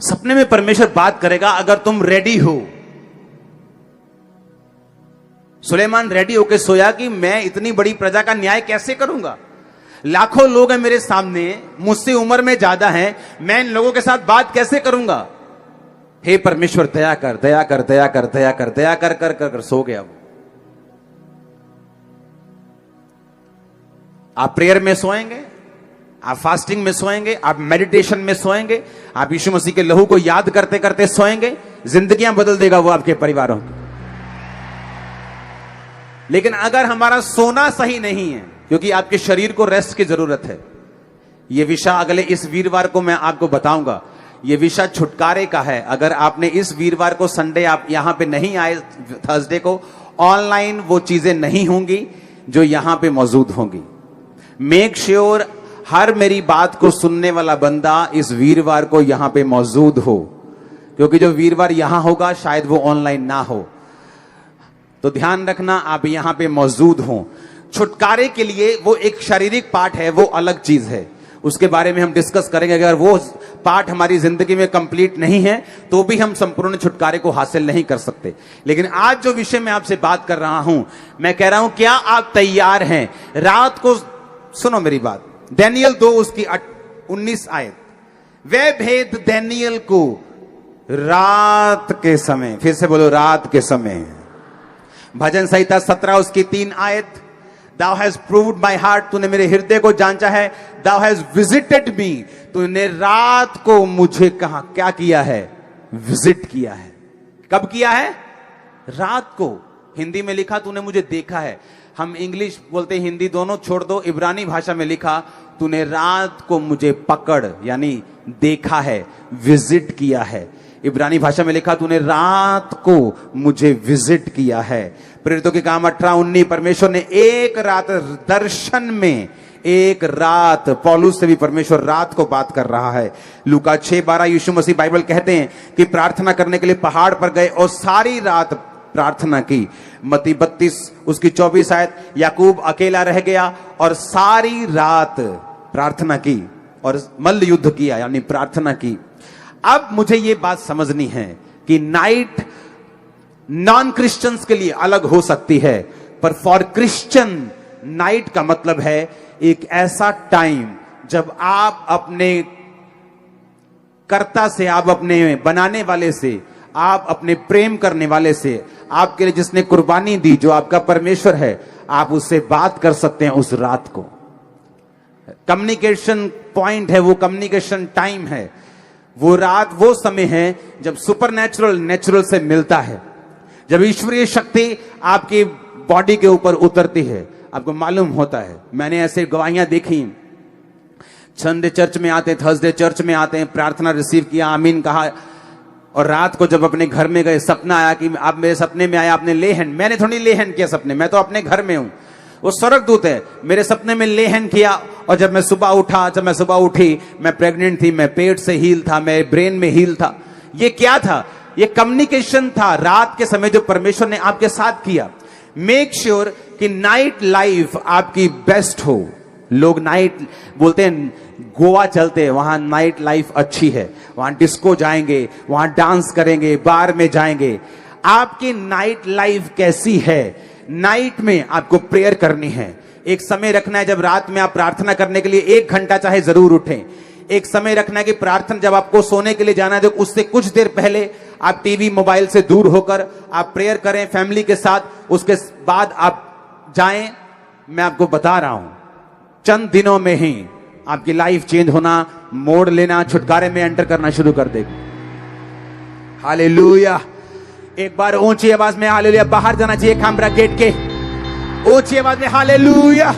सपने में परमेश्वर बात करेगा अगर तुम रेडी हो। सुलेमान रेडी होकर सोया कि मैं इतनी बड़ी प्रजा का न्याय कैसे करूंगा, लाखों लोग हैं मेरे सामने, मुझसे उम्र में ज्यादा हैं, मैं इन लोगों के साथ बात कैसे करूंगा। हे परमेश्वर दया कर दया कर दया कर दया कर दया कर कर कर, कर सो गया वो। आप प्रेयर में सोएंगे, आप फास्टिंग में सोएंगे, आप मेडिटेशन में सोएंगे, आप यीशु मसीह के लहू को याद करते करते सोएंगे, जिंदगियां बदल देगा वो आपके परिवारों की। लेकिन अगर हमारा सोना सही नहीं है, क्योंकि आपके शरीर को रेस्ट की जरूरत है, यह विषय अगले इस वीरवार को मैं आपको बताऊंगा। यह विषय छुटकारे का है। अगर आपने इस वीरवार को, संडे आप यहां पे नहीं आए, थर्सडे को ऑनलाइन वो चीजें नहीं होंगी जो यहां पे मौजूद होंगी। मेक श्योर हर मेरी बात को सुनने वाला बंदा इस वीरवार को यहां पे मौजूद हो, क्योंकि जो वीरवार यहां होगा शायद वो ऑनलाइन ना हो। तो ध्यान रखना आप यहां पे मौजूद हो। छुटकारे के लिए वो एक शारीरिक पार्ट है, वो अलग चीज है, उसके बारे में हम डिस्कस करेंगे। अगर वो पार्ट हमारी जिंदगी में कंप्लीट नहीं है तो भी हम संपूर्ण छुटकारे को हासिल नहीं कर सकते। लेकिन आज जो विषय मैं आपसे बात कर रहा हूं, मैं कह रहा हूं क्या आप तैयार हैं? रात को सुनो मेरी बात, दानियेल 2 उसकी 19 आयत, वे भेद दानियेल को रात के समय, फिर से बोलो रात के समय। भजन संहिता 17 उसकी 3 आयत, Thou hast proved my heart, तूने मेरे हृदय को जांचा है। Thou hast visited me, तूने रात को मुझे कहा क्या किया है? विजिट किया है। कब किया है? रात को। हिंदी में लिखा तूने मुझे देखा है। हम इंग्लिश बोलते हिंदी दोनों छोड़ दो, इब्रानी भाषा में लिखा तूने रात को मुझे पकड़ यानी देखा है, विजिट किया है। इब्रानी भाषा में लिखा तूने रात को मुझे विजिट किया है। प्रेरितों के काम 18-19, परमेश्वर ने एक रात दर्शन में, एक रात, पौलुस से भी परमेश्वर रात को बात कर रहा है। लूका 6:12 यीशु मसीह बाइबल कहते हैं कि प्रार्थना करने के लिए पहाड़ पर गए और सारी रात प्रार्थना की। मत्ती 32 उसकी 24 आयत, याकूब अकेला रह गया और सारी रात प्रार्थना की और मल्ल युद्ध किया यानी प्रार्थना की। अब मुझे यह बात समझनी है कि नाइट नॉन क्रिश्चियंस के लिए अलग हो सकती है, पर फॉर क्रिश्चियन नाइट का मतलब है एक ऐसा टाइम जब आप अपने कर्ता से, आप अपने बनाने वाले से, आप अपने प्रेम करने वाले से, आपके लिए जिसने कुर्बानी दी, जो आपका परमेश्वर है, आप उससे बात कर सकते हैं उस रात को। कम्युनिकेशन पॉइंट है वो, कम्युनिकेशन टाइम है वो। रात वो समय है जब सुपरनैचुरल नेचुरल से मिलता है, जब ईश्वरीय शक्ति आपकी बॉडी के ऊपर उतरती है। आपको मालूम होता है, मैंने ऐसे गवाहियां देखी। संडे चर्च में आते, थर्सडे चर्च में आते हैं, प्रार्थना रिसीव किया, आमीन कहा, और रात को जब अपने घर में गए, सपना आया कि आप मेरे सपने में आए, आपने ले हैंड, मैंने थोड़ी ले हैंड किया सपने, मैं तो अपने घर में हूं। वो स्वर्गदूत है, मेरे सपने में ले हैंड किया। और जब मैं सुबह उठी, मैं प्रेग्नेंट थी, मैं पेट से हील था, मैं ब्रेन में हील था। ये क्या था? ये कम्युनिकेशन था रात के समय जो परमेश्वर ने आपके साथ किया। मेक श्योर कि नाइट लाइफ आपकी बेस्ट हो। लोग नाइट बोलते हैं, गोवा चलते हैं, वहां नाइट लाइफ अच्छी है, वहां डिस्को जाएंगे, वहां डांस करेंगे, बार में जाएंगे। आपकी नाइट लाइफ कैसी है? नाइट में आपको प्रेयर करनी है। एक समय रखना है जब रात में आप प्रार्थना करने के लिए 1 घंटा चाहे जरूर उठें। एक समय रखना है कि प्रार्थना जब आपको सोने के लिए जाना है तो उससे कुछ देर पहले आप टीवी मोबाइल से दूर होकर आप प्रेयर करें फैमिली के साथ। उसके बाद आप जाएं। मैं आपको बता रहा हूं, चंद दिनों में ही आपकी लाइफ चेंज होना, मोड़ लेना, छुटकारे में एंटर करना शुरू कर देगी। हालेलुया। एक बार ऊंची आवाज में हालेलुया। बाहर जाना चाहिए कैमरा गेट के, ऊंची आवाज में हालेलुया।